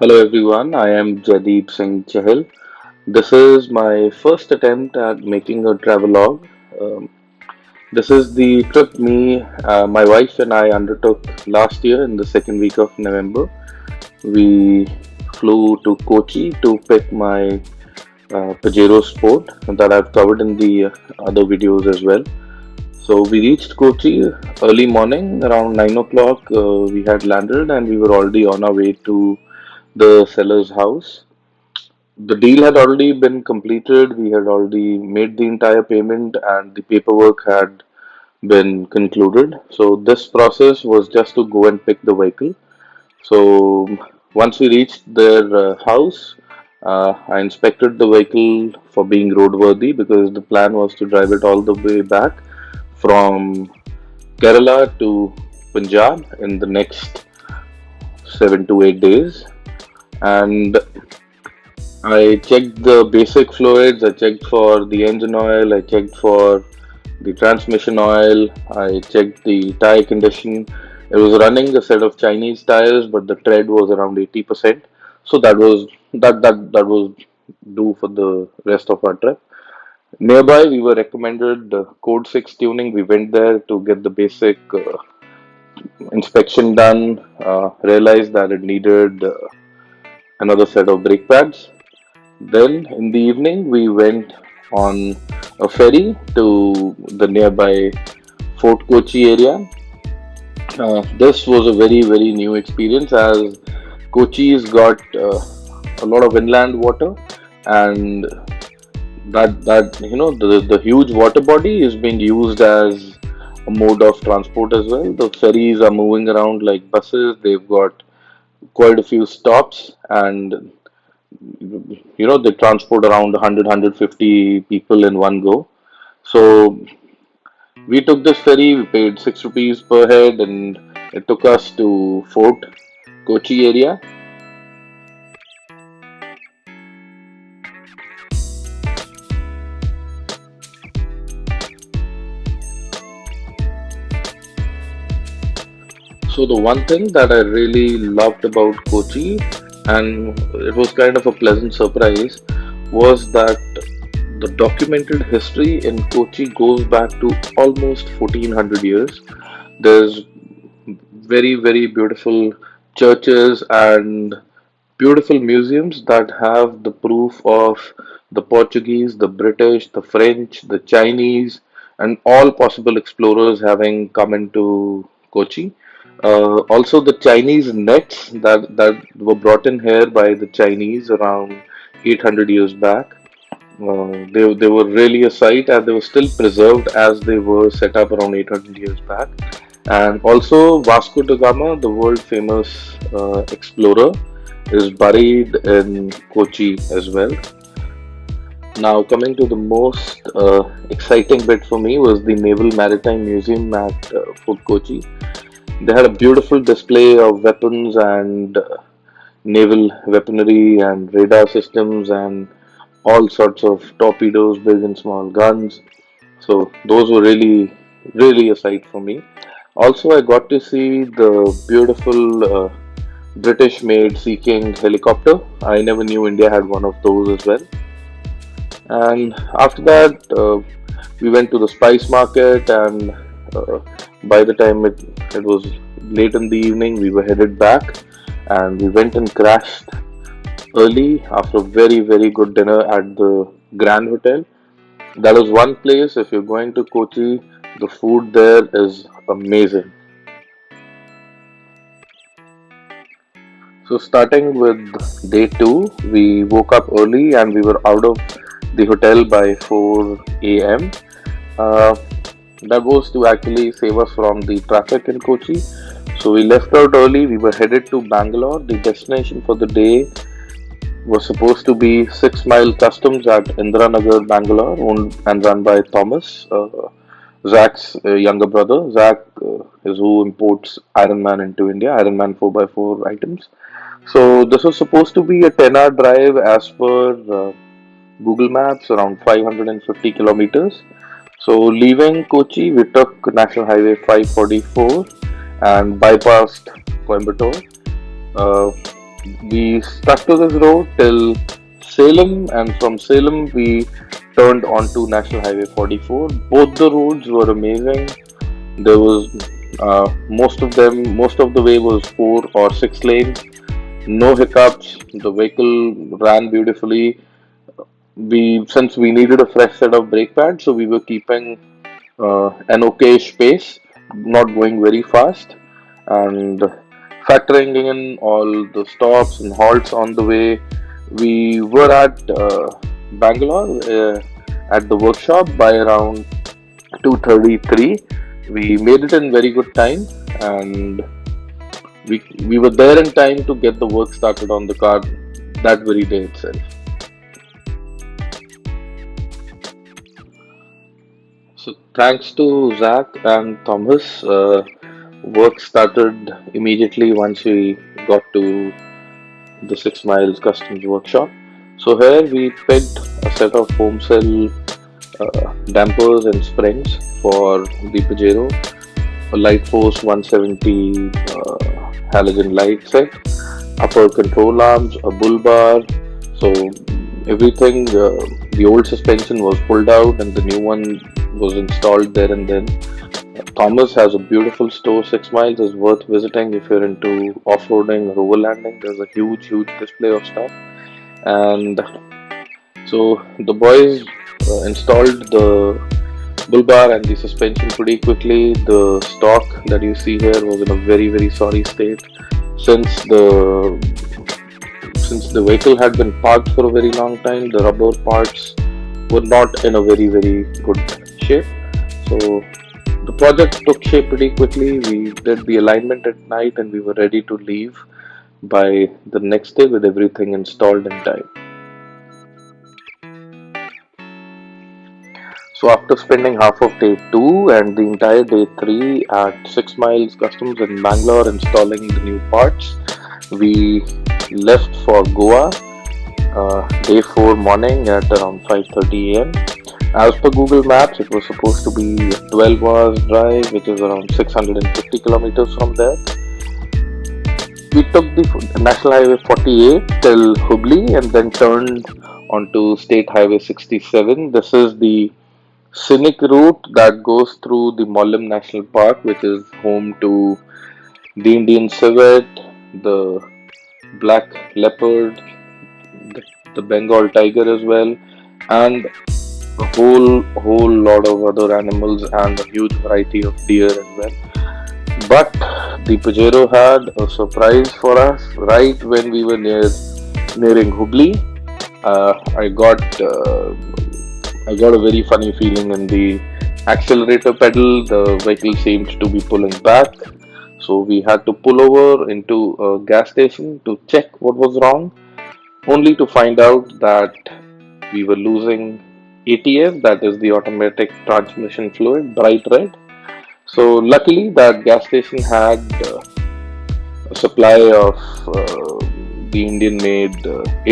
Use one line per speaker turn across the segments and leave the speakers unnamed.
Hello everyone, I am Jadeep Singh Chahal. This is my first attempt at making a travelogue. Um, this is the trip my wife and I undertook last year in the second week of November. We flew to Kochi to pick my Pajero Sport that I've covered in the other videos as well. So we reached Kochi early morning around 9 o'clock. We had landed and we were already on our way to the seller's house. The deal had already been completed. We had already made the entire payment and the paperwork had been concluded. So this process was just to go and pick the vehicle. So once we reached their house, I inspected the vehicle for being roadworthy because the plan was to drive it all the way back from Kerala to Punjab in the next 7 to 8 days. And I checked the basic fluids, I checked for the engine oil, I checked for the transmission oil, I checked the tire condition. It was running a set of Chinese tires, but the tread was around 80%. So that was due for the rest of our trip. Nearby, we were recommended Code 6 tuning. We went there to get the basic inspection done, realized that it needed another set of brake pads. Then in the evening, we went on a ferry to the nearby Fort Kochi area. This was a very new experience as Kochi's got a lot of inland water, and the huge water body is being used as a mode of transport as well. The ferries are moving around like buses. They've got quite a few stops, and they transport around 100 people in one go. So we took this ferry, we paid 6 rupees per head, and it took us to Fort Kochi area. So the one thing that I really loved about Kochi, and it was kind of a pleasant surprise, was that the documented history in Kochi goes back to almost 1400 years. There's very beautiful churches and beautiful museums that have the proof of the Portuguese, the British, the French, the Chinese, and all possible explorers having come into Kochi. Also, the Chinese nets that were brought in here by the Chinese around 800 years back. They were really a sight and they were still preserved as they were set up around 800 years back. And also, Vasco da Gama, the world famous explorer, is buried in Kochi as well. Now, coming to the most exciting bit for me was the Naval Maritime Museum at Fort Kochi. They had a beautiful display of weapons and naval weaponry and radar systems and all sorts of torpedoes, big and small guns. So those were really a sight for me. Also, I got to see the beautiful British-made Sea King helicopter. I never knew India had one of those as well. And after that, we went to the spice market, and by the time it was late in the evening, we were headed back, and we went and crashed early after a very good dinner at the Grand Hotel. That is one place. If you're going to Kochi, the food there is amazing. So starting with day two, we woke up early and we were out of the hotel by 4 a.m. Uh, that was to actually save us from the traffic in Kochi. So we left out early. We were headed to Bangalore. The destination for the day was supposed to be 6 Mile Customs at Indiranagar, Bangalore, owned and run by Thomas, Zach's younger brother. Zach is who imports Ironman into India, Ironman 4x4 items. So this was supposed to be a 10-hour drive as per Google Maps, around 550 kilometers. So leaving Kochi, we took National Highway 544 and bypassed Coimbatore. Uh, We stuck to this road till Salem, and from Salem we turned onto National Highway 44. Both the roads were amazing. There was most of the way was 4 or 6 lanes, no hiccups. The vehicle ran beautifully. We Since we needed a fresh set of brake pads, so we were keeping an okay pace, not going very fast, and factoring in all the stops and halts on the way. We were at Bangalore at the workshop by around 2:33. We made it in very good time, and we were there in time to get the work started on the car that very day itself. So thanks to Zach and Thomas, work started immediately once we got to the 6 miles customs workshop. So here we picked a set of foam cell dampers and springs for the Pajero, a light force 170 halogen light set, upper control arms, a bull bar. So everything, the old suspension was pulled out and the new one was installed there and then. Thomas has a beautiful store. 6 miles is worth visiting if you're into off-roading or overlanding. There's a huge display of stuff. And so the boys installed the bull bar and the suspension pretty quickly. The stock that you see here was in a very sorry state since the vehicle had been parked for a very long time. The rubber parts were not in a very good shape. So the project took shape pretty quickly. We did the alignment at night and we were ready to leave by the next day with everything installed in time. So after spending half of day 2 and the entire day 3 at 6 miles customs in Bangalore installing the new parts, we left for Goa day 4 morning at around 5:30 am. As per Google Maps, it was supposed to be a 12 hours drive, which is around 650 kilometers from there. We took the National Highway 48 till Hubli and then turned onto State Highway 67. This is the scenic route that goes through the Mollim National Park, which is home to the Indian civet, the black leopard, the, the Bengal tiger as well, and a whole lot of other animals and a huge variety of deer as well. But the Pajero had a surprise for us right when we were nearing Hubli. I got a very funny feeling in the accelerator pedal. The vehicle seemed to be pulling back, so we had to pull over into a gas station to check what was wrong, only to find out that we were losing ATF, that is the automatic transmission fluid, bright red. So luckily that gas station had a supply of the Indian made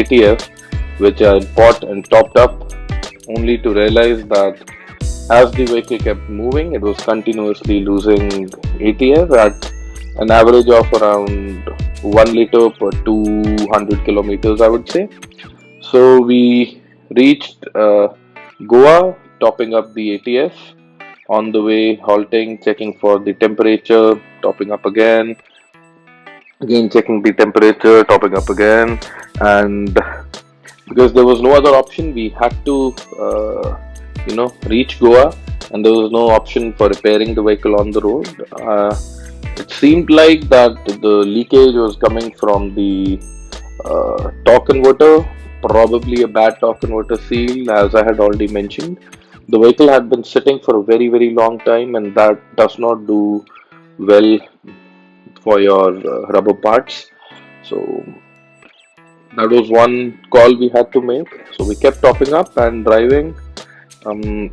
ATF, which I bought and topped up, only to realize that as the vehicle kept moving, it was continuously losing ATF at an average of around 1 liter per 200 kilometers, I would say. So we reached Goa, topping up the ATF. On the way, halting, checking for the temperature, topping up again checking the temperature, topping up again, and because there was no other option, we had to, reach Goa, and there was no option for repairing the vehicle on the road. It seemed like that the leakage was coming from the torque converter, probably a bad torque converter seal, as I had already mentioned. The vehicle had been sitting for a very long time, and that does not do well for your rubber parts. So that was one call we had to make. So we kept topping up and driving. Um,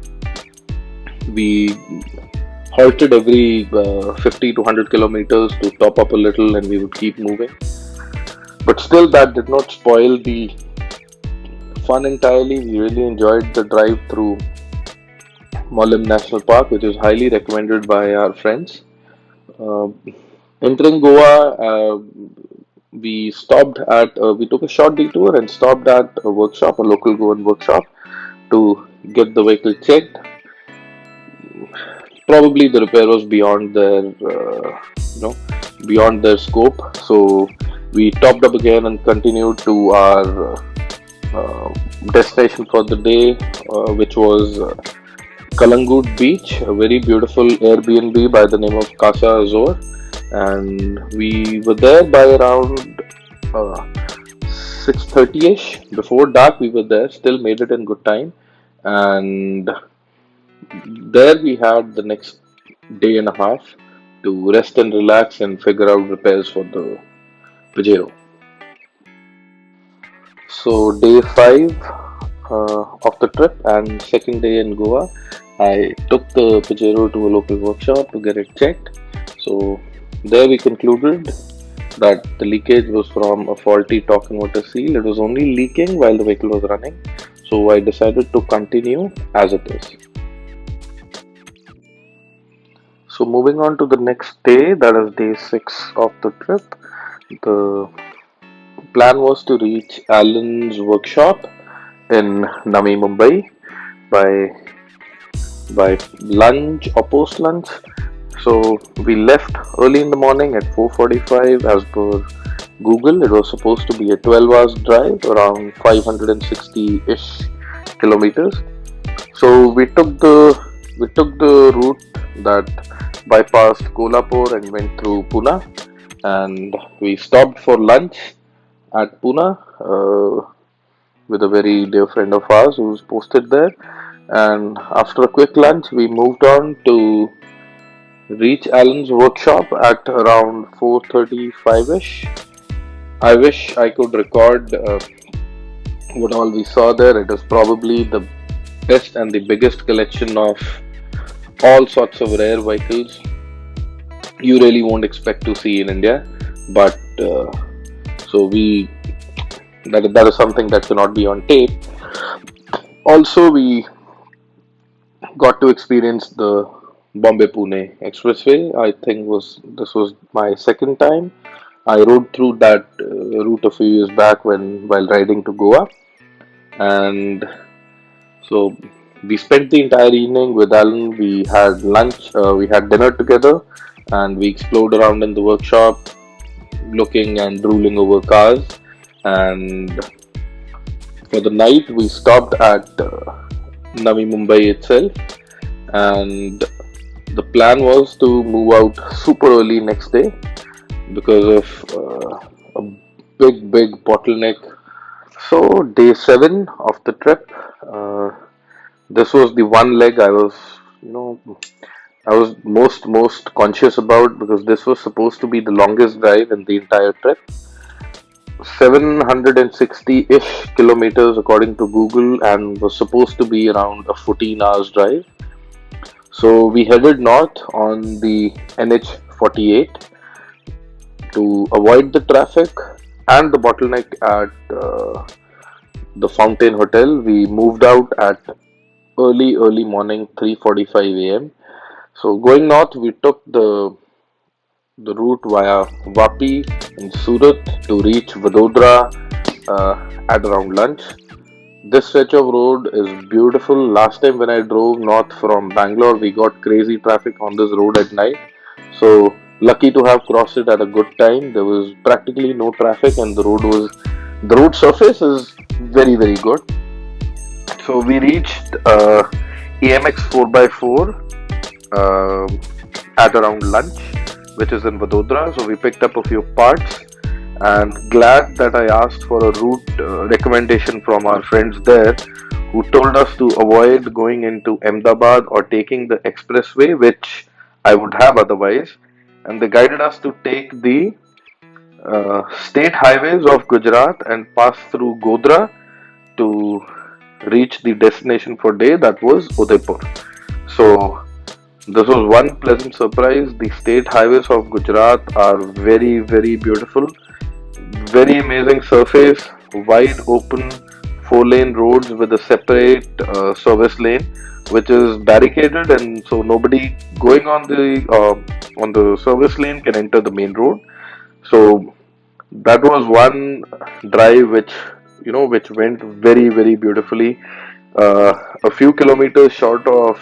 we halted every 50 to 100 kilometers to top up a little, and we would keep moving. But still, that did not spoil the fun entirely. We really enjoyed the drive through Mollim National Park, which is highly recommended by our friends. Uh, Entering Goa, we took a short detour and stopped at a workshop, a local Goan workshop, to get the vehicle checked. Probably the repair was you know, beyond their scope. So we topped up again and continued to our destination for the day, which was Calangute Beach, a very beautiful Airbnb by the name of Casa Azure, and we were there by around 6:30ish. Before dark, we were there. Still made it in good time, and there we had the next day and a half to rest and relax and figure out repairs for the Pajero. So day five of the trip and second day in Goa, I took the Pajero to a local workshop to get it checked. So there we concluded that the leakage was from a faulty torque converter seal. It was only leaking while the vehicle was running. So I decided to continue as it is. So moving on to the next day, that is day six of the trip. The plan was to reach Alan's workshop in Navi Mumbai by lunch or post lunch. So we left early in the morning at 4:45 as per Google. It was supposed to be a 12 hours drive, around 560-ish kilometers. So we took the route that bypassed Kolhapur and went through Pune, and we stopped for lunch at Pune with a very dear friend of ours who's posted there. And after a quick lunch, we moved on to reach Alan's workshop at around 4:35ish. I wish I could record what all we saw there. It is probably the best and the biggest collection of all sorts of rare vehicles you really won't expect to see in India. But so we that is something that cannot be on tape. Also, we got to experience the Bombay Pune Expressway. I think this was my second time. I rode through that route a few years back when while riding to Goa, and so we spent the entire evening with Alan. We had lunch, we had dinner together, and we explored around in the workshop, looking and drooling over cars. And for the night, we stopped at Navi Mumbai itself, and the plan was to move out super early next day because of a big bottleneck. So day seven of the trip, uh, this was the one leg you know, I was most conscious about because this was supposed to be the longest drive in the entire trip. 760-ish kilometers according to Google, and was supposed to be around a 14 hours drive. So we headed north on the NH48 to avoid the traffic and the bottleneck at the Fountain Hotel. We moved out at early morning, 3:45 a.m. So going north, we took the route via Vapi in Surat to reach Vadodara at around lunch. This stretch of road is beautiful. Last time when I drove north from Bangalore, we got crazy traffic on this road at night. So lucky to have crossed it at a good time. There was practically no traffic, and the road surface is very good. So we reached AMX 4x4 at around lunch, which is in Vadodara. So we picked up a few parts, and glad that I asked for a route recommendation from our friends there, who told us to avoid going into Ahmedabad or taking the expressway, which I would have otherwise. And they guided us to take the state highways of Gujarat and pass through Godhra to reach the destination for day, that was Udaipur. So this was one pleasant surprise. The state highways of Gujarat are very beautiful. Very amazing surface, wide open 4-lane roads with a separate service lane, which is barricaded, and so nobody going on the service lane can enter the main road. So That was one drive which went very, very beautifully. A few kilometers short of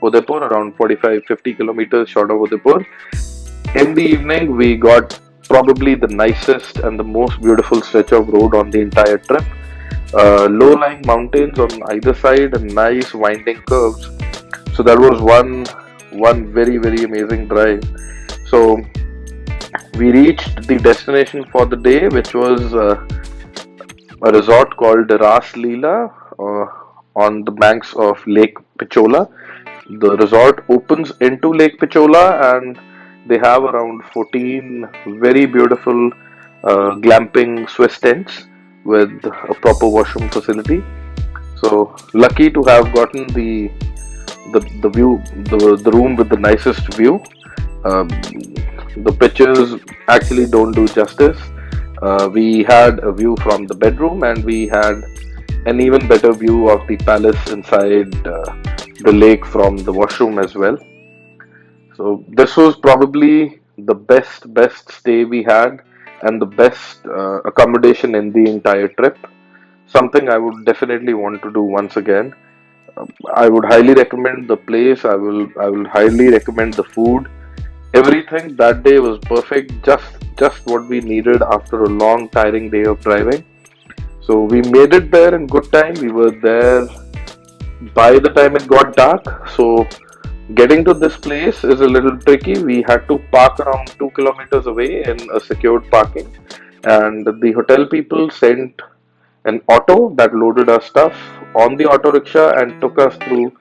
Udaipur, around 45-50 kilometers short of Udaipur. In the evening, we got probably the nicest and the most beautiful stretch of road on the entire trip. Low-lying mountains on either side and nice winding curves. So that was one very, very amazing drive. So we reached the destination for the day, which was a resort called Raas Leela on the banks of Lake Pichola. The resort opens into Lake Pichola, and they have around 14 very beautiful glamping Swiss tents with a proper washroom facility. So lucky to have gotten the view, the room with the nicest view. Um, the pictures actually don't do justice. We had a view from the bedroom, and we had an even better view of the palace inside the lake from the washroom as well. So this was probably the best stay we had, and the best accommodation in the entire trip. Something I would definitely want to do once again. I would highly recommend the place. I will highly recommend the food. Everything that day was perfect. Just what we needed after a long tiring day of driving. So we made it there in good time. We were there by the time it got dark. So getting to this place is a little tricky. We had to park around 2 kilometers away in a secured parking, and the hotel people sent an auto that loaded our stuff on the auto rickshaw and took us through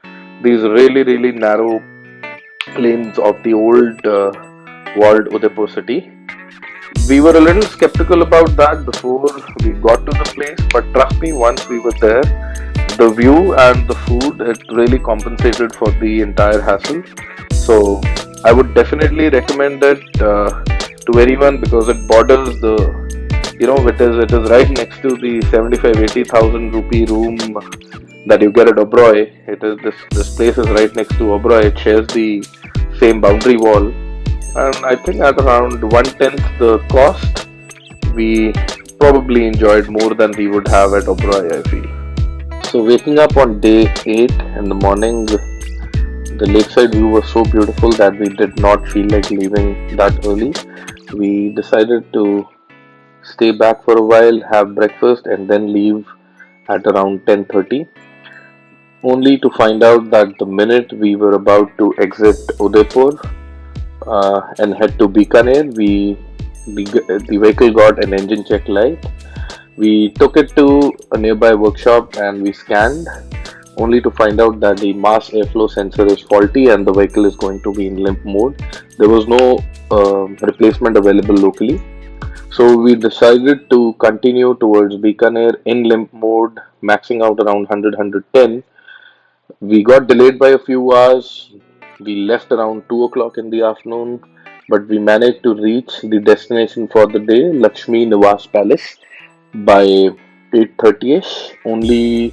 these really narrow lanes of the old walled Udaipur city. We were a little skeptical about that before we got to the place, but trust me, once we were there, the view and the food, it really compensated for the entire hassle. So I would definitely recommend it to anyone because it borders it is right next to the 75-80,000 rupee room that you get at Oberoi. This place is right next to Oberoi. It shares the same boundary wall, and I think at around 1/10 the cost, we probably enjoyed more than we would have at Oberoi, I feel. So waking up on day 8 in the morning, the lakeside view was so beautiful that we did not feel like leaving that early. We decided to stay back for a while, have breakfast, and then leave at around 10:30, only to find out that the minute we were about to exit Udaipur and head to Bikaner, the vehicle got an engine check light. We took it to a nearby workshop and we scanned, only to find out that the mass airflow sensor is faulty and the vehicle is going to be in limp mode. There was no replacement available locally. So we decided to continue towards Bikaner in limp mode, maxing out around 100-110. We got delayed by a few hours. We left around 2 o'clock in the afternoon, but we managed to reach the destination for the day, Laxmi Nivas Palace, by 8:30ish, only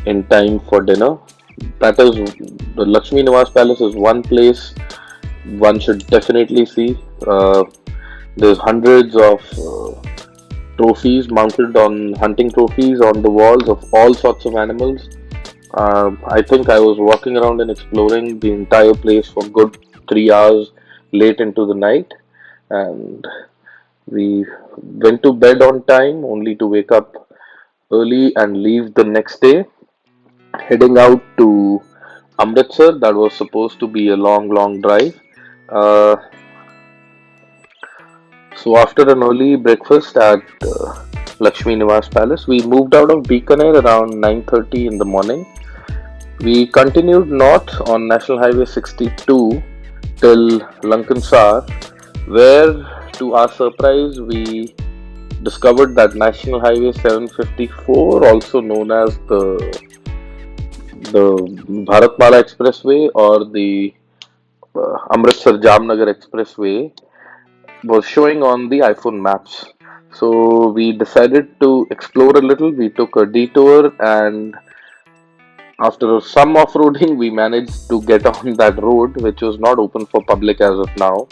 in time for dinner. That is, the Laxmi Nivas Palace is one place one should definitely see. There's hundreds of trophies mounted on hunting trophies on the walls of all sorts of animals. I think I was walking around and exploring the entire place for good 3 hours late into the night, and we went to bed on time only to wake up early and leave the next day, heading out to Amritsar. That was supposed to be a long drive. Uh, so after an early breakfast at Laxmi Nivas Palace, we moved out of Bikaner around 9:30 in the morning. We continued north on National Highway 62 till Lankansar, where, to our surprise, we discovered that National Highway 754, also known as the Bharatmala Expressway or the Amritsar Jamnagar Expressway, was showing on the iPhone maps. So we decided to explore a little. We took a detour, and after some off-roading, we managed to get on that road, which was not open for public as of now.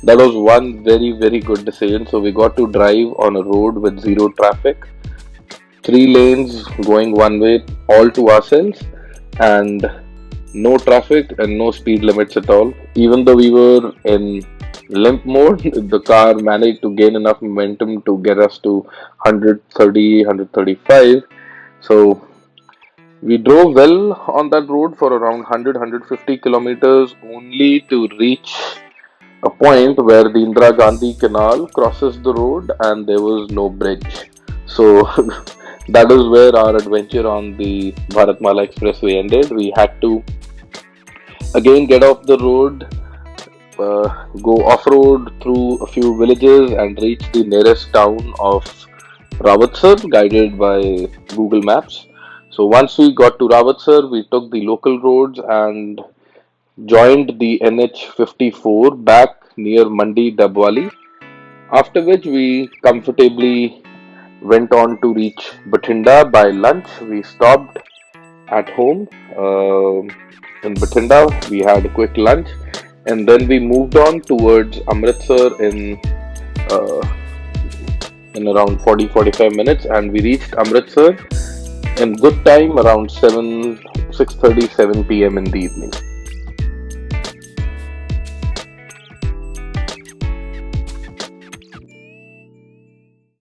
That was one very, very good decision. So we got to drive on a road with zero traffic, three lanes going one way, all to ourselves, and no traffic and no speed limits at all. Even though we were in limp mode, the car managed to gain enough momentum to get us to 130, 135. So we drove well on that road for around 100, 150 kilometers only to reach a point where the Indira Gandhi Canal crosses the road and there was no bridge. So that is where our adventure on the Bharatmala Expressway ended. We had to again get off the road, go off road through a few villages and reach the nearest town of Rawatser, guided by Google Maps. So once we got to Rawatser, we took the local roads and joined the NH54 back near Mandi Dabwali. After which we comfortably went on to reach Bathinda by lunch. We stopped at home in Bathinda. We had a quick lunch and then we moved on towards Amritsar uh, in around 40-45 minutes, and we reached Amritsar in good time around 6:30 7 p.m. in the evening.